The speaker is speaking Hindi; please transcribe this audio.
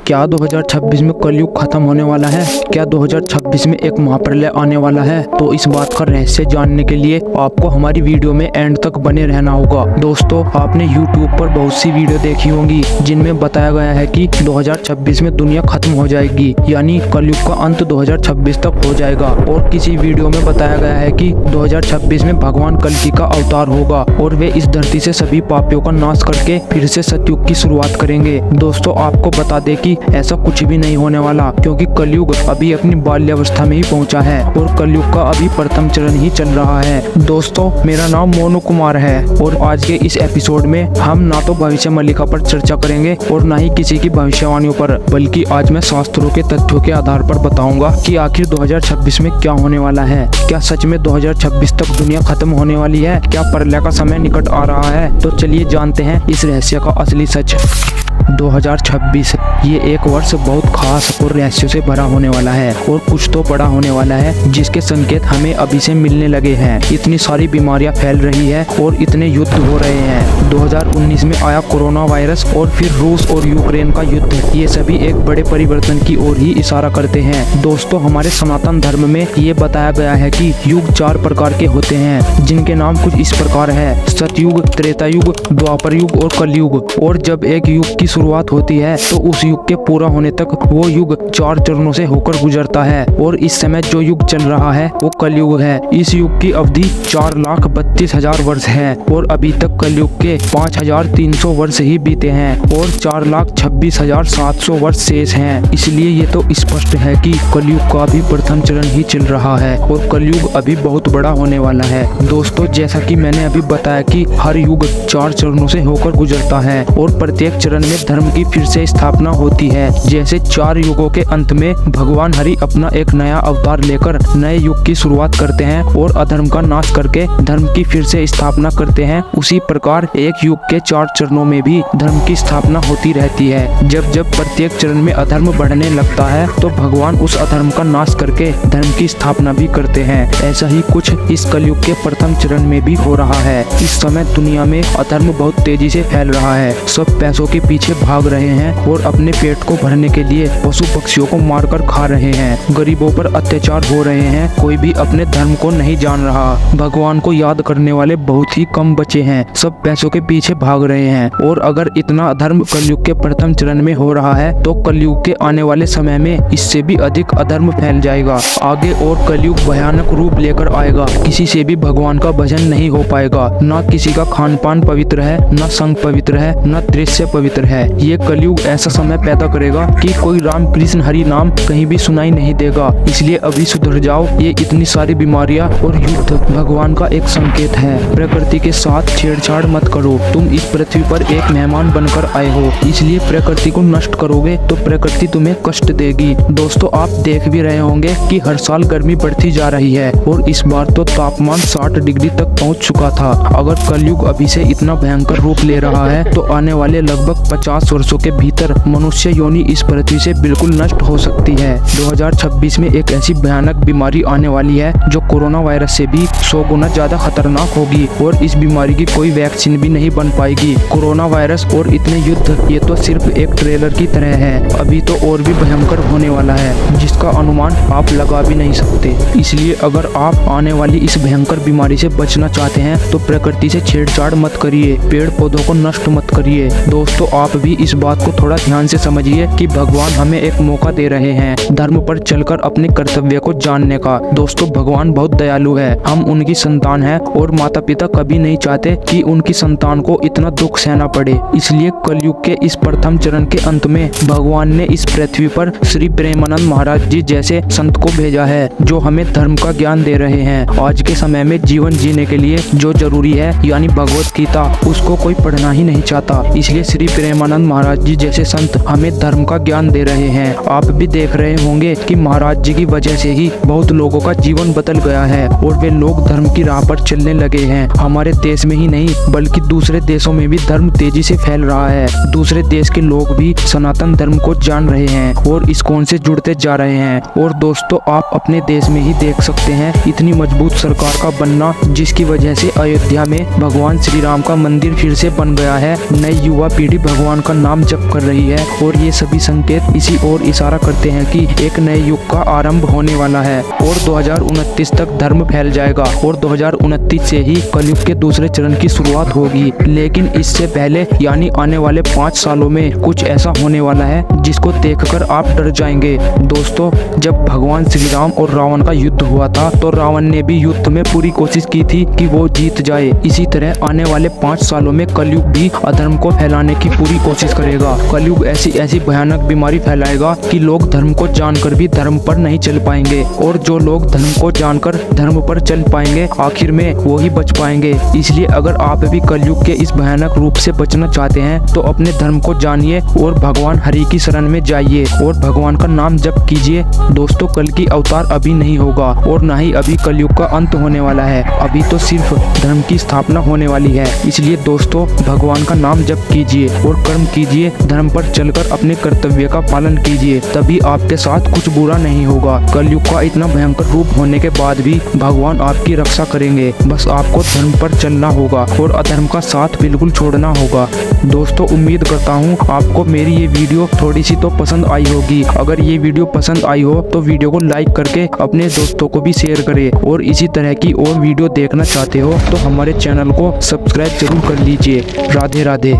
क्या 2026 में कलयुग खत्म होने वाला है? क्या 2026 में एक महाप्रलय आने वाला है? तो इस बात का रहस्य जानने के लिए आपको हमारी वीडियो में एंड तक बने रहना होगा। दोस्तों, आपने YouTube पर बहुत सी वीडियो देखी होंगी जिनमें बताया गया है कि 2026 में दुनिया खत्म हो जाएगी, यानी कलयुग का अंत 2026 तक हो जाएगा। और किसी वीडियो में बताया गया है कि 2026 में भगवान कल्कि का अवतार होगा और वे इस धरती से सभी पापियों का नाश करके फिर से सतयुग की शुरुआत करेंगे। दोस्तों, आपको बता दें कि ऐसा कुछ भी नहीं होने वाला, क्योंकि कलयुग अभी अपनी बाल्यावस्था में ही पहुंचा है और कलयुग का अभी प्रथम चरण ही चल रहा है। दोस्तों, मेरा नाम मोनू कुमार है और आज के इस एपिसोड में हम ना तो भविष्य मल्लिका पर चर्चा करेंगे और ना ही किसी की भविष्यवाणियों पर, बल्कि आज मैं शास्त्रों के तथ्यों के आधार पर बताऊंगा कि आखिर 2026 में क्या होने वाला है। क्या सच में 2026 तक दुनिया खत्म होने वाली है? क्या प्रलय का समय निकट आ रहा है? तो चलिए जानते हैं इस रहस्य का असली सच। 2026 ये एक वर्ष बहुत खास और रहस्यों से भरा होने वाला है और कुछ तो बड़ा होने वाला है, जिसके संकेत हमें अभी से मिलने लगे हैं। इतनी सारी बीमारियां फैल रही है और इतने युद्ध हो रहे हैं। 2019 में आया कोरोना वायरस और फिर रूस और यूक्रेन का युद्ध, ये सभी एक बड़े परिवर्तन की ओर ही इशारा करते हैं। दोस्तों, हमारे सनातन धर्म में ये बताया गया है कि युग 4 प्रकार के होते हैं, जिनके नाम कुछ इस प्रकार है: सतयुग, त्रेता युग, द्वापर युग और कलयुग। और जब एक युग की शुरुआत होती है तो उस युग के पूरा होने तक वो युग 4 चरणों से होकर गुजरता है और इस समय जो युग चल रहा है वो कलयुग है। इस युग की अवधि 4,32,000 वर्ष है और अभी तक कलयुग के 5,300 वर्ष ही बीते हैं और 4,26,700 वर्ष शेष हैं। इसलिए ये तो स्पष्ट है कि कलयुग का भी प्रथम चरण ही चल रहा है और कलयुग अभी बहुत बड़ा होने वाला है। दोस्तों, जैसा कि मैंने अभी बताया कि हर युग 4 चरणों से होकर गुजरता है और प्रत्येक चरण में धर्म की फिर से स्थापना होती है। जैसे 4 युगों के अंत में भगवान हरि अपना एक नया अवतार लेकर नए युग की शुरुआत करते हैं और अधर्म का नाश करके धर्म की फिर से स्थापना करते हैं, उसी प्रकार एक युग के 4 चरणों में भी धर्म की स्थापना होती रहती है। जब जब प्रत्येक चरण में अधर्म बढ़ने लगता है तो भगवान उस अधर्म का नाश करके धर्म की स्थापना भी करते हैं। ऐसा ही कुछ इस कलयुग के प्रथम चरण में भी हो रहा है। इस समय दुनिया में अधर्म बहुत तेजी से फैल रहा है। सब पैसों के पीछे भाग रहे हैं और अपने पेट को भरने के लिए पशु पक्षियों को मारकर खा रहे हैं। गरीबों पर अत्याचार हो रहे हैं। कोई भी अपने धर्म को नहीं जान रहा। भगवान को याद करने वाले बहुत ही कम बचे हैं। सब पैसों के पीछे भाग रहे हैं और अगर इतना अधर्म कलयुग के प्रथम चरण में हो रहा है तो कलयुग के आने वाले समय में इससे भी अधिक अधर्म फैल जाएगा। आगे और कलयुग भयानक रूप लेकर आएगा। किसी से भी भगवान का भजन नहीं हो पाएगा। न किसी का खान पान पवित्र है, न संग पवित्र है, न दृश्य पवित्र है। ये कलयुग ऐसा समय पैदा करेगा कि कोई राम कृष्ण हरि नाम कहीं भी सुनाई नहीं देगा। इसलिए अभी सुधर जाओ। ये इतनी सारी बीमारियां और युद्ध भगवान का एक संकेत है। प्रकृति के साथ छेड़छाड़ मत करो। तुम इस पृथ्वी पर एक मेहमान बनकर आए हो, इसलिए प्रकृति को नष्ट करोगे तो प्रकृति तुम्हें कष्ट देगी। दोस्तों, आप देख भी रहे होंगे कि हर साल गर्मी बढ़ती जा रही है और इस बार तो तापमान 60 डिग्री तक पहुंच चुका था। अगर कलयुग अभी से इतना भयंकर रूप ले रहा है तो आने वाले लगभग 50 वर्षों के भीतर मनुष्य योनि इस पृथ्वी से बिल्कुल नष्ट हो सकती है। 2026 में एक ऐसी भयानक बीमारी आने वाली है जो कोरोना वायरस से भी 100 गुना ज्यादा खतरनाक होगी और इस बीमारी की कोई वैक्सीन भी नहीं बन पाएगी। कोरोना वायरस और इतने युद्ध, ये तो सिर्फ एक ट्रेलर की तरह है। अभी तो और भी भयंकर होने वाला है जिसका अनुमान आप लगा भी नहीं सकते। इसलिए अगर आप आने वाली इस भयंकर बीमारी से बचना चाहते हैं तो प्रकृति से छेड़छाड़ मत करिए, पेड़ पौधों को नष्ट मत करिए। दोस्तों, आप भी इस बात को थोड़ा ध्यान से समझिए कि भगवान हमें एक मौका दे रहे हैं धर्म पर चलकर अपने कर्तव्य को जानने का। दोस्तों, भगवान बहुत दयालु है। हम उनकी संतान हैं और माता पिता कभी नहीं चाहते कि उनकी संतान को इतना दुख सहना पड़े। इसलिए कलयुग के इस प्रथम चरण के अंत में भगवान ने इस पृथ्वी पर श्री प्रेमानंद महाराज जी जैसे संत को भेजा है जो हमें धर्म का ज्ञान दे रहे हैं। आज के समय में जीवन जीने के लिए जो जरूरी है, यानी भगवत गीता, उसको कोई पढ़ना ही नहीं चाहता। इसलिए श्री प्रेमानंद महाराज जी जैसे संत हमें धर्म का ज्ञान दे रहे हैं। आप भी देख रहे होंगे कि महाराज जी की वजह से ही बहुत लोगों का जीवन बदल गया है और वे लोग धर्म की राह पर चलने लगे हैं। हमारे देश में ही नहीं बल्कि दूसरे देशों में भी धर्म तेजी से फैल रहा है। दूसरे देश के लोग भी सनातन धर्म को जान रहे हैं और इस्कॉन से जुड़ते जा रहे हैं। और दोस्तों, आप अपने देश में ही देख सकते हैं इतनी मजबूत सरकार का बनना, जिसकी वजह से अयोध्या में भगवान श्री राम का मंदिर फिर से बन गया है। नई युवा पीढ़ी भगवान का नाम जप कर रही है और और ये सभी संकेत इसी ओर इशारा करते हैं कि एक नए युग का आरंभ होने वाला है और 2029 तक धर्म फैल जाएगा और 2029 से ही कलयुग के दूसरे चरण की शुरुआत होगी। लेकिन इससे पहले यानी आने वाले 5 सालों में कुछ ऐसा होने वाला है जिसको देखकर आप डर जाएंगे। दोस्तों, जब भगवान श्री राम और रावण का युद्ध हुआ था तो रावण ने भी युद्ध में पूरी कोशिश की थी कि वो जीत जाए। इसी तरह आने वाले 5 सालों में कलयुग भी अधर्म को फैलाने की पूरी कोशिश करेगा। कलयुग ऐसी भयानक बीमारी फैलाएगा कि लोग धर्म को जानकर भी धर्म पर नहीं चल पाएंगे और जो लोग धर्म को जानकर धर्म पर चल पाएंगे आखिर में वो ही बच पाएंगे। इसलिए अगर आप भी कलयुग के इस भयानक रूप से बचना चाहते हैं तो अपने धर्म को जानिए और भगवान हरि की शरण में जाइए और भगवान का नाम जप कीजिए। दोस्तों, कल की अवतार अभी नहीं होगा और न ही अभी कलयुग का अंत होने वाला है। अभी तो सिर्फ धर्म की स्थापना होने वाली है। इसलिए दोस्तों, भगवान का नाम जप कीजिए और कर्म कीजिए, धर्म पर चलकर अपने कर्तव्य का पालन कीजिए, तभी आपके साथ कुछ बुरा नहीं होगा। कलयुग का इतना भयंकर रूप होने के बाद भी भगवान आपकी रक्षा करेंगे। बस आपको धर्म पर चलना होगा और अधर्म का साथ बिल्कुल छोड़ना होगा। दोस्तों, उम्मीद करता हूँ आपको मेरी ये वीडियो थोड़ी सी तो पसंद आई होगी। अगर ये वीडियो पसंद आई हो तो वीडियो को लाइक करके अपने दोस्तों को भी शेयर करें और इसी तरह की और वीडियो देखना चाहते हो तो हमारे चैनल को सब्सक्राइब जरूर कर लीजिए। राधे राधे।